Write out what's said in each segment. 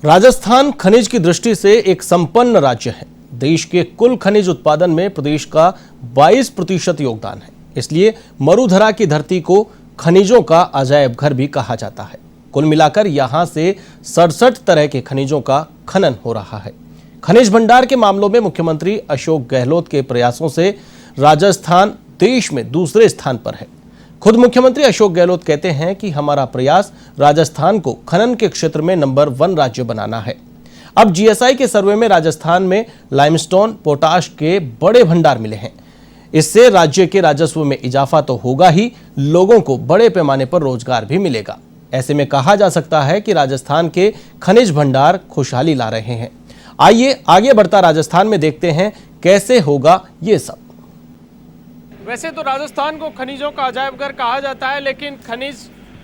राजस्थान खनिज की दृष्टि से एक संपन्न राज्य है। देश के कुल खनिज उत्पादन में प्रदेश का 22% योगदान है। इसलिए मरुधरा की धरती को खनिजों का अजायब घर भी कहा जाता है। कुल मिलाकर यहां से 67 तरह के खनिजों का खनन हो रहा है। खनिज भंडार के मामलों में मुख्यमंत्री अशोक गहलोत के प्रयासों से राजस्थान देश में दूसरे स्थान पर है। खुद मुख्यमंत्री अशोक गहलोत कहते हैं कि हमारा प्रयास राजस्थान को खनन के क्षेत्र में नंबर 1 राज्य बनाना है। अब जीएसआई के सर्वे में राजस्थान में लाइमस्टोन, पोटाश के बड़े भंडार मिले हैं। इससे राज्य के राजस्व में इजाफा तो होगा ही, लोगों को बड़े पैमाने पर रोजगार भी मिलेगा। ऐसे में कहा जा सकता है कि राजस्थान के खनिज भंडार खुशहाली ला रहे हैं। आइए आगे बढ़ता राजस्थान में देखते हैं कैसे होगा ये सब। वैसे तो राजस्थान को खनिजों का अजायब घर कहा जाता है, लेकिन खनिज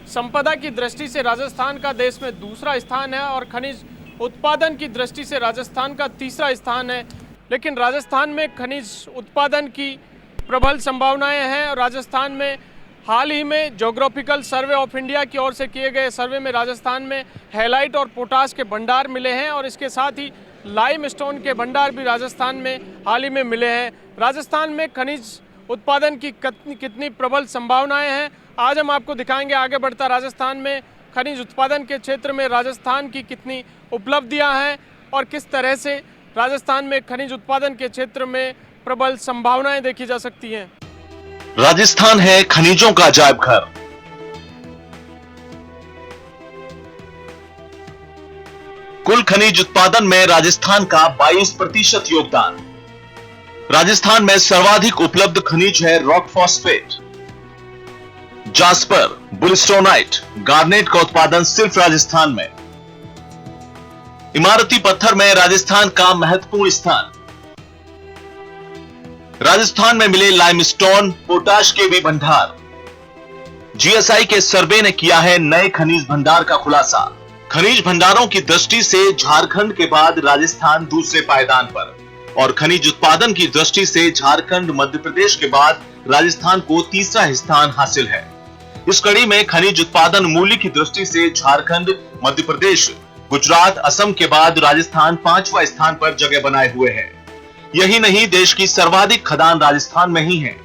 संपदा की दृष्टि से राजस्थान का देश में दूसरा स्थान है और खनिज उत्पादन की दृष्टि से राजस्थान का तीसरा स्थान है। लेकिन राजस्थान में खनिज उत्पादन की प्रबल संभावनाएं हैं और राजस्थान में हाल ही में ज्योग्राफिकल सर्वे ऑफ इंडिया की ओर से किए गए सर्वे में राजस्थान में हैलाइट और पोटाश के भंडार मिले हैं और इसके साथ ही लाइमस्टोन के भंडार भी राजस्थान में हाल ही में मिले हैं। राजस्थान में खनिज उत्पादन की कितनी प्रबल संभावनाएं हैं, आज हम आपको दिखाएंगे। आगे बढ़ता राजस्थान में खनिज उत्पादन के क्षेत्र में राजस्थान की कितनी उपलब्धियां हैं और किस तरह से राजस्थान में खनिज उत्पादन के क्षेत्र में प्रबल संभावनाएं देखी जा सकती हैं। राजस्थान है खनिजों का अजायब घर। कुल खनिज उत्पादन में राजस्थान का 22% योगदान। राजस्थान में सर्वाधिक उपलब्ध खनिज है रॉक फॉस्फेट, जास्पर, बुलस्टोनाइट, गार्नेट का उत्पादन सिर्फ राजस्थान में। इमारती पत्थर में राजस्थान का महत्वपूर्ण स्थान। राजस्थान में मिले लाइमस्टोन, पोटाश के भी भंडार। जीएसआई के सर्वे ने किया है नए खनिज भंडार का खुलासा। खनिज भंडारों की दृष्टि से झारखंड के बाद राजस्थान दूसरे पायदान पर और खनिज उत्पादन की दृष्टि से झारखंड, मध्य प्रदेश के बाद राजस्थान को तीसरा स्थान हासिल है। इस कड़ी में खनिज उत्पादन मूल्य की दृष्टि से झारखंड, मध्य प्रदेश, गुजरात, असम के बाद राजस्थान 5वां स्थान पर जगह बनाए हुए है। यही नहीं, देश की सर्वाधिक खदान राजस्थान में ही है।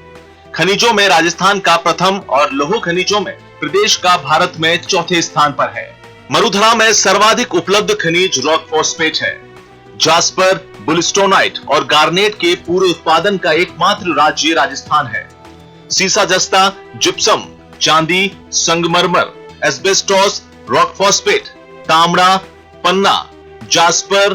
खनिजों में राजस्थान का प्रथम और लौह खनिजों में प्रदेश का भारत में चौथे स्थान पर है। मरुधरा में सर्वाधिक उपलब्ध खनिज रॉक फॉस्फेट है। जास्पर, बुलस्टोनाइट और गार्नेट के पूरे उत्पादन का एकमात्र राज्य राजस्थान है। सीसा जस्ता, जिप्सम, चांदी, संगमरमर, एस्बेस्टोस, रॉक फॉस्फेट, तांबा, पन्ना, जास्पर,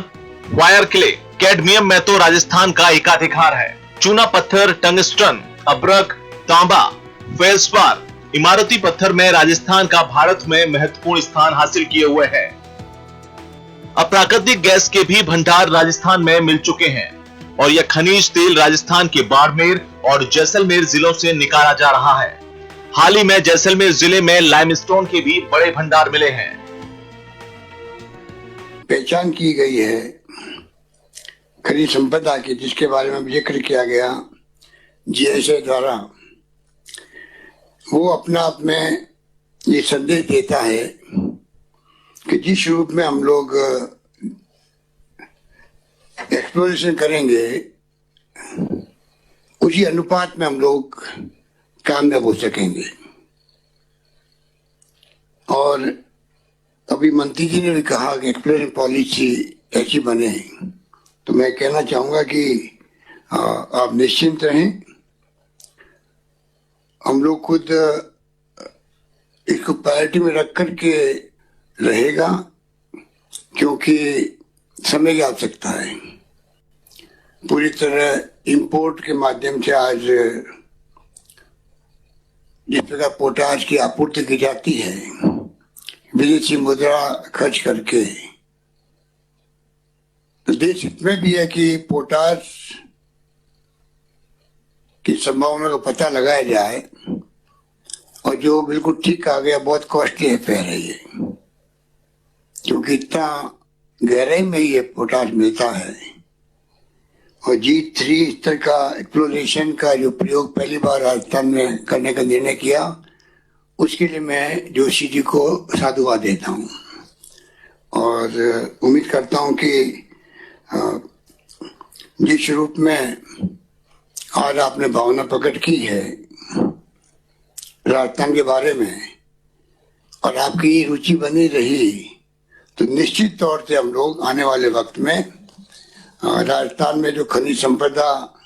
वायर क्ले, कैडमियम में तो राजस्थान का एकाधिकार है। चूना पत्थर, टंगस्टन, अब्रक, तांबा, फेल्सपार, इमारती पत्थर में राजस्थान का भारत में महत्वपूर्ण स्थान हासिल किए हुए है। अप्राकृतिक गैस के भी भंडार राजस्थान में मिल चुके हैं और यह खनिज तेल राजस्थान के बाड़मेर और जैसलमेर जिलों से निकाला जा रहा है। हाल ही में जैसलमेर जिले में लाइमस्टोन के भी बड़े भंडार मिले हैं। पहचान की गई है खनिज संपदा की, जिसके बारे में जिक्र किया गया जीएसआई द्वारा। वो अपना आप में ये संदेश देता है कि जिस रूप में हम लोग एक्सप्लोरेशन करेंगे, उसी अनुपात में हम लोग कामयाब हो सकेंगे। और अभी मंत्री जी ने भी कहा कि एक्सप्लोरेशन पॉलिसी ऐसी बने, तो मैं कहना चाहूंगा कि आप निश्चिंत रहें। हम लोग खुद इसको प्रायोरिटी में रख कर के रहेगा, क्योंकि समय की आवश्यकता है। पूरी तरह इंपोर्ट के माध्यम से आज जिस प्रकार पोटाश की आपूर्ति की जाती है विदेशी मुद्रा खर्च करके, तो देश इसमें भी है कि पोटाश की संभावना का पता लगाया जाए। और जो बिल्कुल ठीक आ गया, बहुत कॉस्टली अफेयर है ये, क्योंकि इतना गहराई में ये पोटाश मिलता है। और G3 स्तर का एक्सप्लोरेशन का जो प्रयोग पहली बार राजस्थान में करने का निर्णय किया, उसके लिए मैं जोशी जी को साधुवाद देता हूँ। और उम्मीद करता हूं कि जिस रूप में आज आपने भावना प्रकट की है राजस्थान के बारे में और आपकी रुचि बनी रही, तो निश्चित तौर से हम लोग आने वाले वक्त में राजस्थान में जो खनिज संपदा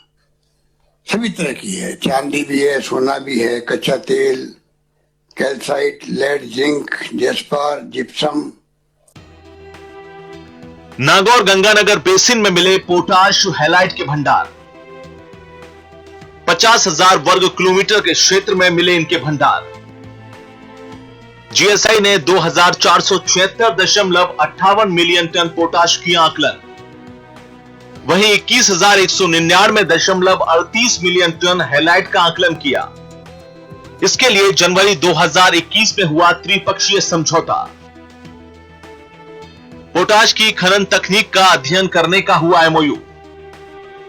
सभी तरह की है, चांदी भी है, सोना भी है, कच्चा तेल, calcite, lead, zinc, jasper, gypsum. Nagaur Ganganagar basin में मिले पोटाश हैलाइट के भंडार। 50,000 वर्ग किलोमीटर के क्षेत्र में मिले इनके भंडार। जीएसआई ने 2,476.58 मिलियन टन पोटाश किया आकलन। वहीं 21,199.38 मिलियन टन हैलाइट का आकलन किया। इसके लिए जनवरी 2021 में हुआ त्रिपक्षीय समझौता। पोटाश की खनन तकनीक का अध्ययन करने का हुआ एमओयू।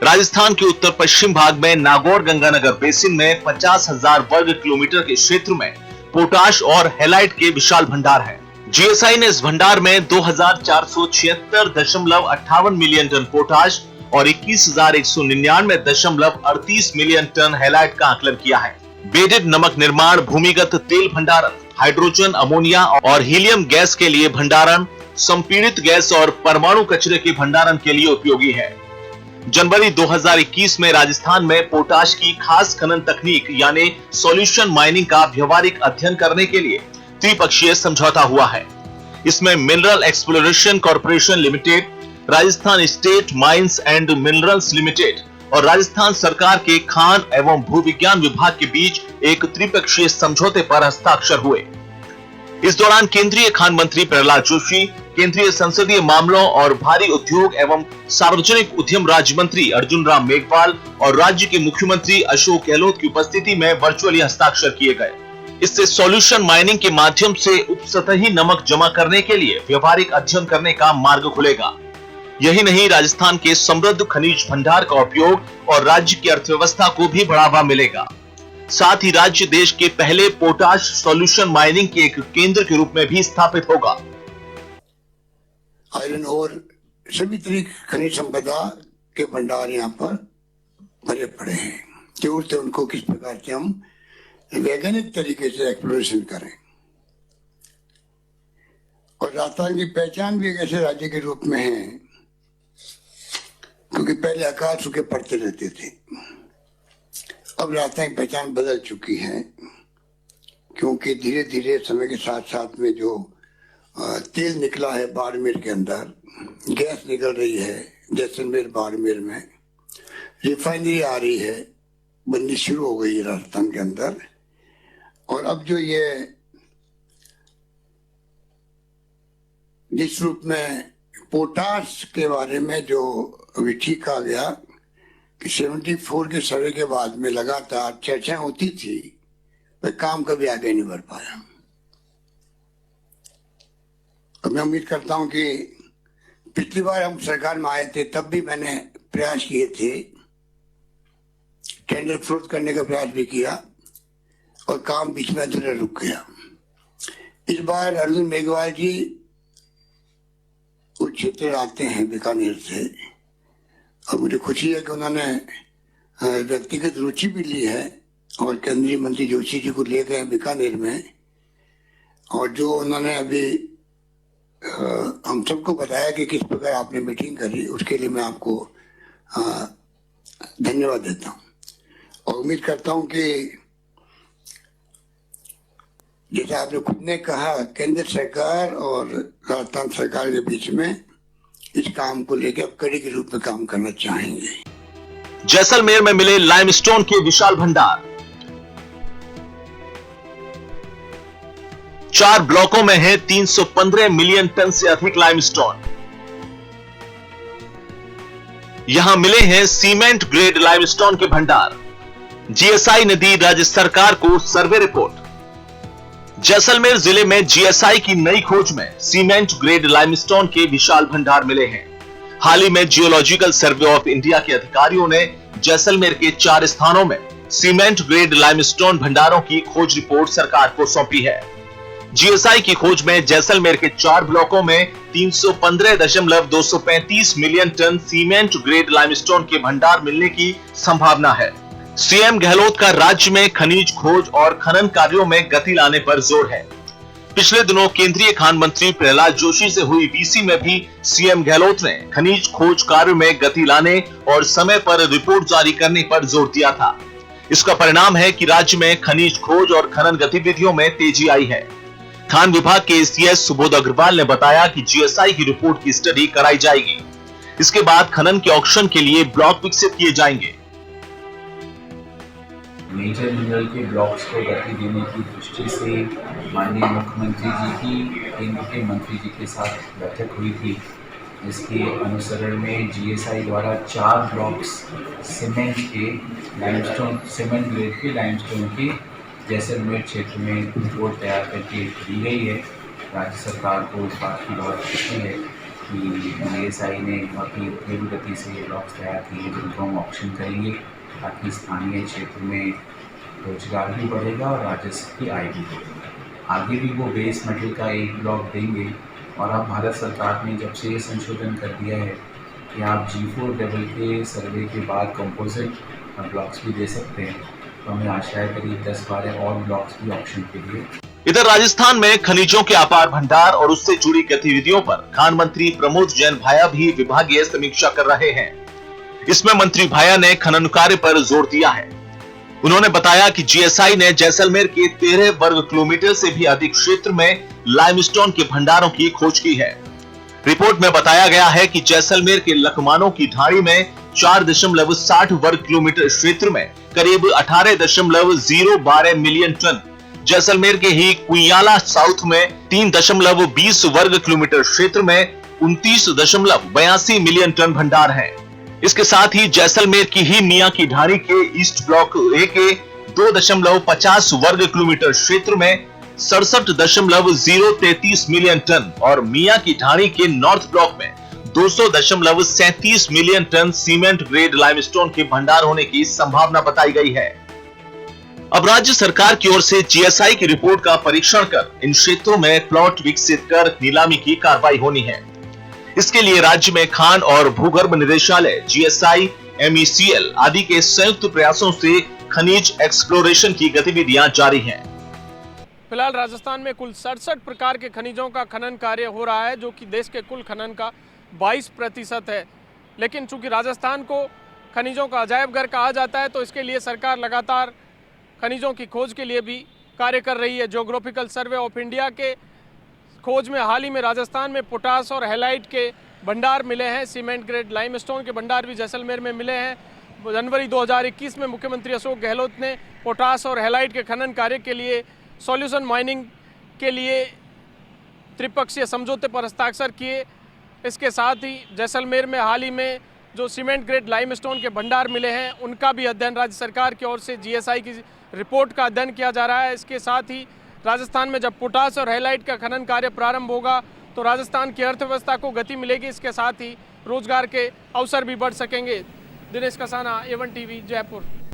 राजस्थान के उत्तर पश्चिम भाग में नागौर गंगानगर बेसिन में 50,000 वर्ग किलोमीटर के क्षेत्र में पोटाश और हैलाइट के विशाल भंडार हैं। जीएसआई ने इस भंडार में 2,476.58 मिलियन टन पोटाश और 21,199.38 मिलियन टन हैलाइट का आकलन किया है। बेडेड नमक निर्माण, भूमिगत तेल भंडारण, हाइड्रोजन, अमोनिया और हीलियम गैस के लिए भंडारण, संपीड़ित गैस और परमाणु कचरे के भंडारण के लिए उपयोगी है। जनवरी 2021 में राजस्थान में पोटाश की खास खनन तकनीक यानी सॉल्यूशन माइनिंग का व्यवहारिक अध्ययन करने के लिए त्रिपक्षीय समझौता हुआ है। इसमें mineral exploration corporation limited, Rajasthan state mines and minerals limited और राजस्थान सरकार के खान एवं भूविज्ञान विभाग के बीच एक त्रिपक्षीय समझौते पर हस्ताक्षर हुए। इस दौरान केंद्रीय खान मंत्री प्रहलाद जोशी, केंद्रीय संसदीय मामलों और भारी उद्योग एवं सार्वजनिक उद्यम राज्य मंत्री अर्जुन राम मेघवाल और राज्य के मुख्यमंत्री अशोक गहलोत की उपस्थिति में वर्चुअली हस्ताक्षर किए गए। इससे सॉल्यूशन माइनिंग के माध्यम से उपसतही नमक जमा करने के लिए व्यवहारिक अध्ययन करने का मार्ग खुलेगा। यही नहीं, राजस्थान के समृद्ध खनिज भंडार का उपयोग और राज्य की अर्थव्यवस्था को भी बढ़ावा मिलेगा। साथ ही राज्य देश के पहले पोटाश सॉल्यूशन माइनिंग के एक केंद्र के रूप में भी स्थापित होगा। आयरन और सभी तरह की खनिज संपदा के भंडार यहाँ पर भरे पड़े हैं। जरूरत है उनको किस प्रकार से हम वैज्ञानिक तरीके से एक्सप्लोरेशन करें। और राजस्थान की पहचान भी एक ऐसे राज्य के रूप में है, क्योंकि पहले अकाल सूखे पड़ते रहते थे। अब राजस्थान की पहचान बदल चुकी है, क्योंकि धीरे धीरे समय के साथ साथ में जो तेल निकला है बाड़मेर के अंदर, गैस निकल रही है जैसलमेर बाड़मेर में, रिफाइनरी आ रही है, बननी शुरू हो गई है राजस्थान के अंदर। और अब जो ये जिस रूप में पोटाश के बारे में जो अभी ठीक आ गया कि 74 के सर्वे के बाद में लगातार चर्चाएं होती थी, पर काम कभी आगे नहीं बढ़ पाया। और मैं उम्मीद करता हूं कि पिछली बार हम सरकार में आए थे तब भी मैंने प्रयास किए थे, टेंडर फ्लोट करने का प्रयास भी किया और काम बीच में अधूरा रुक गया। इस बार अर्जुन मेघवाल जी उस क्षेत्र आते हैं बीकानेर से, और मुझे खुशी है कि उन्होंने व्यक्तिगत रुचि भी ली है और केंद्रीय मंत्री जोशी जी को ले गए बीकानेर में। और जो उन्होंने अभी हम सबको बताया कि किस प्रकार आपने मीटिंग करी, उसके लिए मैं आपको धन्यवाद देता हूँ। और उम्मीद करता हूँ कि जैसा आपने खुद ने कहा, केंद्र सरकार और राजस्थान सरकार के बीच में इस काम को लेकर अब कड़ी के रूप में काम करना चाहेंगे। जैसलमेर में मिले लाइमस्टोन के विशाल भंडार। 4 ब्लॉकों में है 315 मिलियन टन से अधिक लाइमस्टोन। यहां मिले हैं सीमेंट ग्रेड लाइमस्टोन के भंडार। जीएसआई ने दी राज्य सरकार को सर्वे रिपोर्ट। जैसलमेर जिले में जीएसआई की नई खोज में सीमेंट ग्रेड लाइमस्टोन के विशाल भंडार मिले हैं। हाल ही में जियोलॉजिकल सर्वे ऑफ इंडिया के अधिकारियों ने जैसलमेर के 4 स्थानों में सीमेंट ग्रेड लाइमस्टोन भंडारों की खोज रिपोर्ट सरकार को सौंपी है। जीएसआई की खोज में जैसलमेर के 4 ब्लॉकों में 315.235 million ton cement grade limestone के भंडार मिलने की संभावना है। सीएम गहलोत का राज्य में खनिज खोज और खनन कार्यों में गति लाने पर जोर है। पिछले दिनों केंद्रीय खान मंत्री प्रहलाद जोशी से हुई वीसी में भी सीएम गहलोत ने खनिज खोज कार्य में गति लाने और समय पर रिपोर्ट जारी करने पर जोर दिया था। इसका परिणाम है कि राज्य में खनिज खोज और खनन गतिविधियों में तेजी आई है। खान विभाग के एसीएस सुबोध अग्रवाल ने बताया कि जीएसआई की रिपोर्ट की स्टडी कराई जाएगी। इसके बाद खनन के ऑक्शन के लिए ब्लॉक विकसित किए जाएंगे। मेजर मिनरल के ब्लॉक्स को गति देने की दृष्टि से माननीय मुख्यमंत्री जी की केंद्र के मंत्री जी के साथ बैठक हुई थी। इसके अनुसरण में जीएसआई द्वारा 4 ब्लॉक्स सीमेंट ग्रेड के लाइमस्टोन के जैसलमेर क्षेत्र में रिपोर्ट तैयार करके दी गई है। राज्य सरकार को इस बात की बहुत खुशी है कि जीएसआई ने बहुत ही तेज गति से ये ब्लॉक्स तैयार किए हैं, जिनको हम ऑक्शन करेंगे ताकि स्थानीय क्षेत्र में रोजगार भी बढ़ेगा और राजस्व की आय भी बढ़ेगी। आगे भी वो बेस मेटल का एक ब्लॉक देंगे और अब भारत सरकार ने जब से ये संशोधन कर दिया है कि आप G4 लेवल के सर्वे के बाद कंपोजिट ब्लॉक्स भी दे सकते हैं, तो हमें आशा है करीब 10-12 और ब्लॉक्स भी ऑप्शन के लिए। इधर राजस्थान में खनिजों के अपार भंडार और उससे जुड़ी गतिविधियों पर खान मंत्री प्रमोद जैन भाया भी विभागीय समीक्षा कर रहे हैं। इसमें मंत्री भाया ने खनन कार्य पर जोर दिया है। उन्होंने बताया कि जीएसआई ने जैसलमेर के 13 वर्ग किलोमीटर से भी अधिक क्षेत्र में लाइमस्टोन के भंडारों की खोज की है। रिपोर्ट में बताया गया है कि जैसलमेर के लखमानों की ढाणी में 4.60 वर्ग किलोमीटर क्षेत्र में करीब 18.012 मिलियन टन, जैसलमेर के ही कुइयाला साउथ में 3.20 वर्ग किलोमीटर क्षेत्र में 29.82 मिलियन टन भंडार है। इसके साथ ही जैसलमेर की ही मियां की ढाणी के ईस्ट ब्लॉक ए के 2.50 वर्ग किलोमीटर क्षेत्र में 67.033 मिलियन टन और मियां की ढाणी के नॉर्थ ब्लॉक में 200.37 million ton cement grade limestone के भंडार होने की संभावना बताई गई है। अब राज्य सरकार की ओर से जीएसआई की रिपोर्ट का परीक्षण कर इन क्षेत्रों में प्लॉट विकसित कर नीलामी की कार्रवाई होनी है। इसके लिए राज्य में खान और भूगर्भ निदेशालय, जीएसआई, MECL आदि के संयुक्त प्रयासों से खनिज एक्सप्लोरेशन की गतिविधियां जारी हैं। फिलहाल राजस्थान में कुल 67 प्रकार के खनिजों का खनन कार्य हो रहा है, जो कि देश के कुल खनन का 22% है। लेकिन चूंकि राजस्थान को खनिजों का अजायब घर कहा जाता है, तो इसके लिए सरकार लगातार खनिजों की खोज के लिए भी कार्य कर रही है। ज्योग्राफिकल सर्वे ऑफ इंडिया के खोज में हाल ही में राजस्थान में पोटास और हैलाइट के भंडार मिले हैं। सीमेंट ग्रेड लाइमस्टोन के भंडार भी जैसलमेर में मिले हैं। जनवरी 2021 में मुख्यमंत्री अशोक गहलोत ने पोटास और हैलाइट के खनन कार्य के लिए सॉल्यूशन माइनिंग के लिए त्रिपक्षीय समझौते पर हस्ताक्षर किए। इसके साथ ही जैसलमेर में हाल ही में जो सीमेंट ग्रेड लाइमस्टोन के भंडार मिले हैं, उनका भी अध्ययन राज्य सरकार की ओर से जीएसआई की रिपोर्ट का अध्ययन किया जा रहा है। इसके साथ ही राजस्थान में जब पोटास और हैलाइट का खनन कार्य प्रारंभ होगा तो राजस्थान की अर्थव्यवस्था को गति मिलेगी। इसके साथ ही रोजगार के अवसर भी बढ़ सकेंगे। Dinesh Kasana, A1 TV, Jaipur.